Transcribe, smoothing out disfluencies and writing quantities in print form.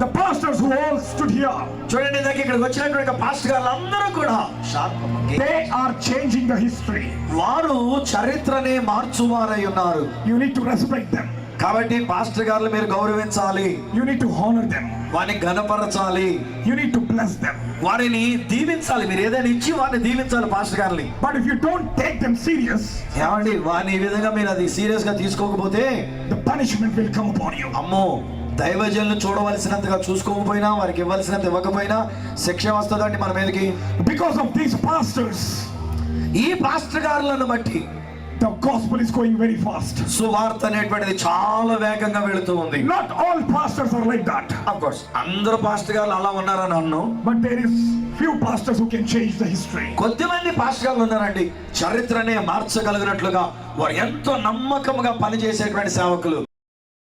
The pastors who all stood here, చూడండి ఇందాక ఇక్కడికి వచ్చినటువంటి పాస్టర్ గారు అందరూ కూడా they are changing the history. వారు చరిత్రనే మార్చువారై ఉన్నారు. You need to respect them. కాబట్టి పాస్టర్ గారులు మీరు గౌరవించాలి. You need to honor them. వారిని ఘనపరచాలి. You need to bless them. వారిని దీవించాలి. మీరు ఏదైనా ఇచ్చి వారిని దీవించాలి పాస్టర్ గారిని. But if you don't take them serious, ఏమండి వారిని ఈ విధంగా మీరు అది సీరియస్ గా తీసుకోకపోతే the punishment will come upon you. అమ్మో దైవజనులు చూడవలసినంతగా చూసుకోకపోయినా వారికి ఇవ్వాల్సినంత ఇవ్వకపోయినా శిక్ష వస్తుందండి మన మీదకి. Because of these pastors, ఈ పాస్టర్ గారులను బట్టి the gospel is going very fast. సువార్త అనేటువంటిది చాలా వేగంగా వెళుతూ ఉంది. Not all pastors are like that. Of course అందరూ పాస్టర్ గారులు అలా ఉన్నారని అన్ను. But there is few pastors who can change the history. కొద్దిమంది పాస్టర్ గారులు ఉన్నారండి చరిత్రనే మార్చగలిగినట్లుగా వారు ఎంతో నమ్మకంగా పనిచేసేటువంటి సేవకులు.